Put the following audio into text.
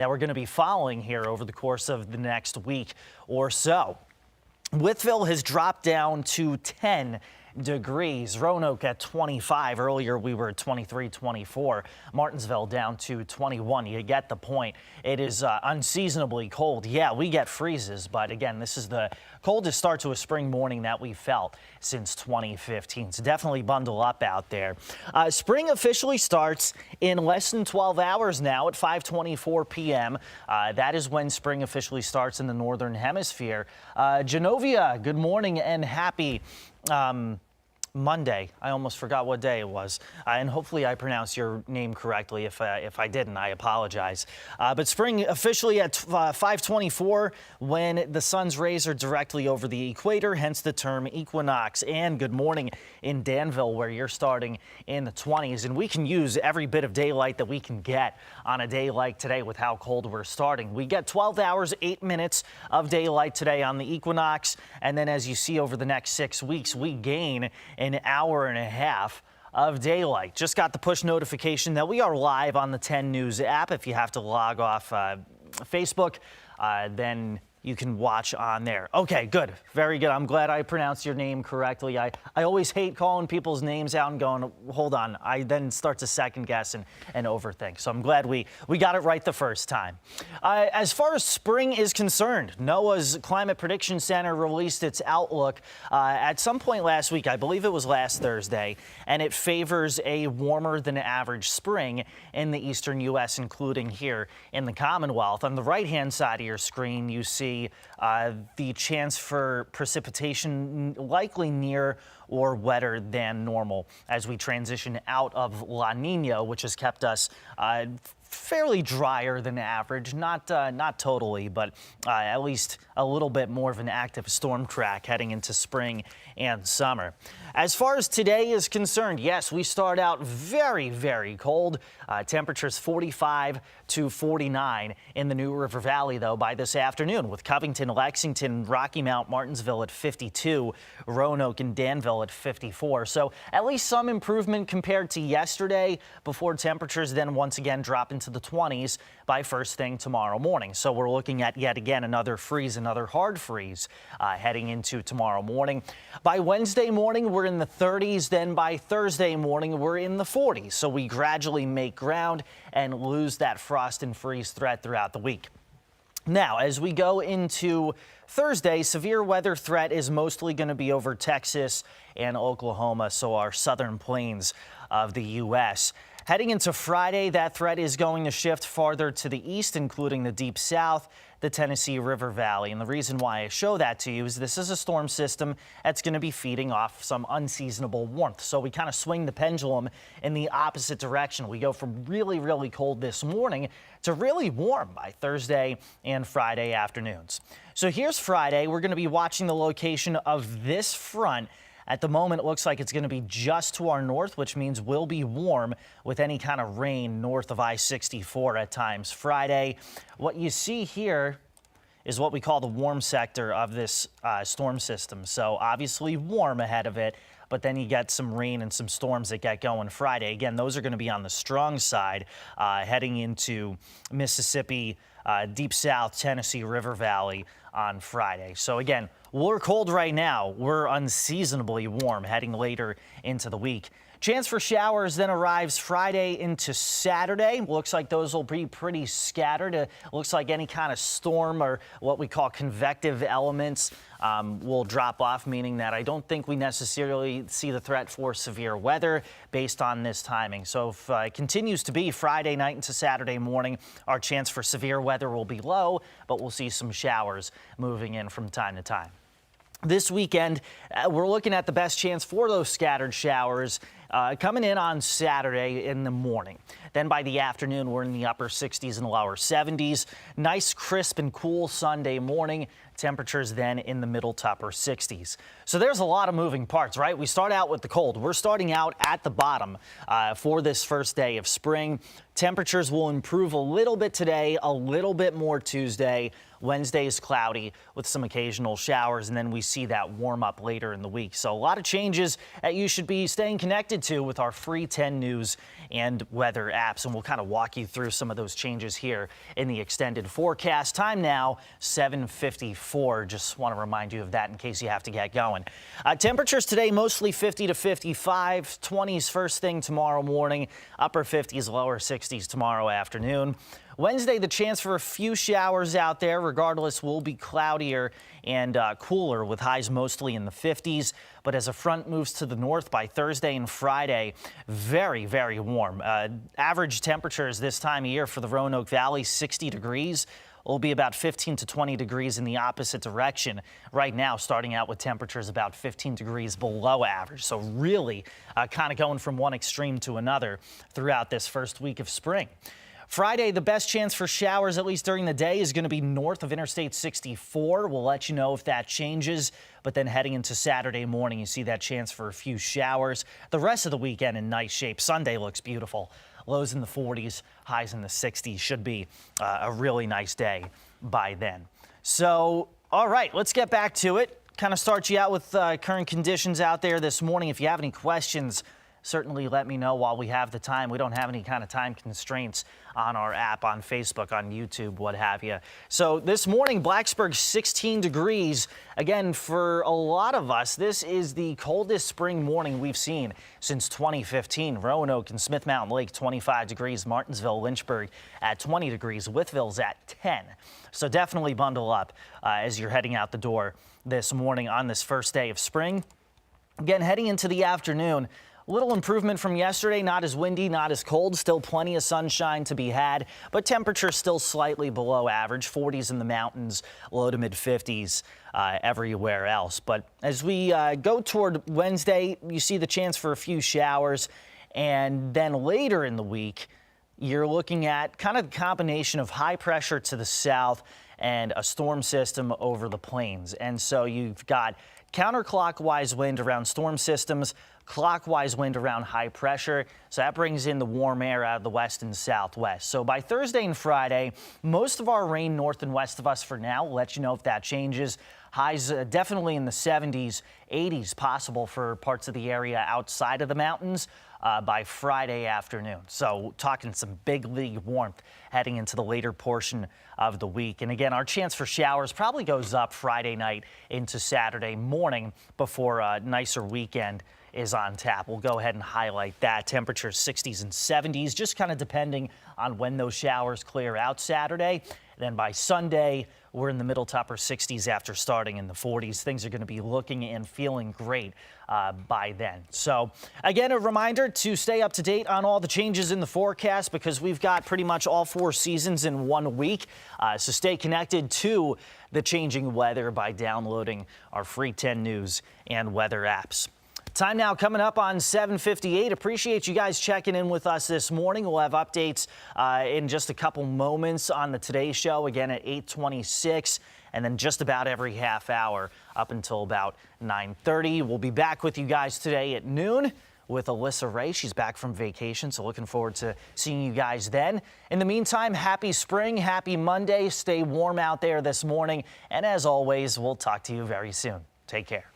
that we're going to be following here over the course of the next week or so. Wytheville has dropped down to 10 degrees. Roanoke at 25. Earlier we were at 23, 24. Martinsville down to 21. You get the point. It is unseasonably cold. Yeah, we get freezes, but again, this is the coldest start to a spring morning that we felt since 2015. So definitely bundle up out there. Spring officially starts in less than 12 hours now at 5:24 p.m. That is when spring officially starts in the northern hemisphere. Genovia, good morning and happy Monday. I almost forgot what day it was, and hopefully I pronounced your name correctly. If I didn't, I apologize. But spring officially at 5:24 when the sun's rays are directly over the equator, hence the term equinox. And good morning in Danville, where you're starting in the 20s, and we can use every bit of daylight that we can get on a day like today with how cold we're starting. We get 12 hours, 8 minutes of daylight today on the equinox, and then as you see over the next 6 weeks, we gain an hour and a half of daylight. Just got the push notification that we are live on the 10 News app. If you have to log off Facebook, then you can watch on there. Okay, good. Very good. I'm glad I pronounced your name correctly. I always hate calling people's names out and going, hold on. I then start to second guess and overthink. So I'm glad we got it right the first time. As far as spring is concerned, NOAA's Climate Prediction Center released its outlook at some point last week. I believe it was last Thursday, and it favors a warmer than average spring in the eastern U.S., including here in the Commonwealth. On the right-hand side of your screen, you see the chance for precipitation likely near or wetter than normal as we transition out of La Nina, which has kept us fairly drier than average, not totally, but at least a little bit more of an active storm track heading into spring and summer. As far as today is concerned, yes, we start out very, very cold. Temperatures 45 to 49 in the New River Valley, though, by this afternoon, with Covington, Lexington, Rocky Mount, Martinsville at 52, Roanoke and Danville at 54. So at least some improvement compared to yesterday before temperatures then once again drop into the 20s by first thing tomorrow morning. So we're looking at yet again another freeze, another hard freeze heading into tomorrow morning. By Wednesday morning, we're in the 30s. Then by Thursday morning, we're in the 40s. So we gradually make ground and lose that frost and freeze threat throughout the week. Now, as we go into Thursday, severe weather threat is mostly going to be over Texas and Oklahoma, so our southern plains of the U.S. Heading into Friday, that threat is going to shift farther to the east, including the deep south, the Tennessee River Valley. And the reason why I show that to you is this is a storm system that's going to be feeding off some unseasonable warmth. So we kind of swing the pendulum in the opposite direction. We go from really, really cold this morning to really warm by Thursday and Friday afternoons. So here's Friday. We're going to be watching the location of this front. At the moment, it looks like it's going to be just to our north, which means we'll be warm with any kind of rain north of I-64 at times. Friday, what you see here is what we call the warm sector of this storm system. So obviously warm ahead of it, but then you get some rain and some storms that get going Friday. Again, those are going to be on the strong side heading into Mississippi, deep south, Tennessee River Valley on Friday. So again, we're cold right now. We're unseasonably warm heading later into the week. Chance for showers then arrives Friday into Saturday. Looks like those will be pretty scattered. Looks like any kind of storm or what we call convective elements will drop off, meaning that I don't think we necessarily see the threat for severe weather based on this timing. So if it continues to be Friday night into Saturday morning, our chance for severe weather will be low, but we'll see some showers moving in from time to time. This weekend, we're looking at the best chance for those scattered showers coming in on Saturday in the morning. Then by the afternoon, we're in the upper 60s and lower 70s. Nice, crisp and cool Sunday morning. Temperatures then in the middle to upper 60s. So there's a lot of moving parts, right? We start out with the cold. We're starting out at the bottom for this first day of spring. Temperatures will improve a little bit today, a little bit more Tuesday. Wednesday is cloudy with some occasional showers, and then we see that warm up later in the week. So a lot of changes that you should be staying connected to with our free 10 news and weather apps. And we'll kind of walk you through some of those changes here in the extended forecast. Time now, 7:54. Just want to remind you of that in case you have to get going. Temperatures today mostly 50 to 55, 20s first thing tomorrow morning, upper 50s, lower 60s tomorrow afternoon. Wednesday, the chance for a few showers out there. Regardless, will be cloudier and cooler with highs mostly in the 50s. But as a front moves to the north by Thursday and Friday, very, very warm. Average temperatures this time of year for the Roanoke Valley, 60 degrees. Will be about 15 to 20 degrees in the opposite direction. Right now, starting out with temperatures about 15 degrees below average. So really kind of going from one extreme to another throughout this first week of spring. Friday, the best chance for showers, at least during the day, is going to be north of Interstate 64. We'll let you know if that changes. But then heading into Saturday morning, you see that chance for a few showers. The rest of the weekend in nice shape. Sunday looks beautiful. Lows in the 40s, highs in the 60s. Should be a really nice day by then. So, all right, let's get back to it. Kind of start you out with current conditions out there this morning. If you have any questions, certainly let me know while we have the time. We don't have any kind of time constraints on our app, on Facebook, on YouTube, what have you. So this morning, Blacksburg 16 degrees. Again, for a lot of us, this is the coldest spring morning we've seen since 2015. Roanoke and Smith Mountain Lake 25 degrees. Martinsville, Lynchburg at 20 degrees. Wytheville's at 10. So definitely bundle up as you're heading out the door this morning on this first day of spring. Again, heading into the afternoon, little improvement from yesterday, not as windy, not as cold, still plenty of sunshine to be had, but temperatures still slightly below average, 40s in the mountains, low to mid 50s everywhere else. But as we go toward Wednesday, you see the chance for a few showers, and then later in the week, you're looking at kind of the combination of high pressure to the south and a storm system over the plains. And so you've got counterclockwise wind around storm systems, clockwise wind around high pressure. So that brings in the warm air out of the west and southwest. So by Thursday and Friday, most of our rain north and west of us for now. We'll let you know if that changes. Highs definitely in the 70s, 80s possible for parts of the area outside of the mountains by Friday afternoon. So talking some big league warmth heading into the later portion of the week. And again, our chance for showers probably goes up Friday night into Saturday morning before a nicer weekend is on tap. We'll go ahead and highlight that. Temperatures 60s and 70s, just kind of depending on when those showers clear out Saturday. Then by Sunday, we're in the middle to upper 60s after starting in the 40s. Things are going to be looking and feeling great by then. So again, a reminder to stay up to date on all the changes in the forecast because we've got pretty much all 4 seasons in 1 week. So stay connected to the changing weather by downloading our free 10 news and weather apps. Time now coming up on 7:58. Appreciate you guys checking in with us this morning. We'll have updates in just a couple moments on the Today Show, again at 8:26, and then just about every half hour up until about 9:30. We'll be back with you guys today at noon with Alyssa Ray. She's back from vacation, so looking forward to seeing you guys then. In the meantime, happy spring, happy Monday. Stay warm out there this morning, and as always, we'll talk to you very soon. Take care.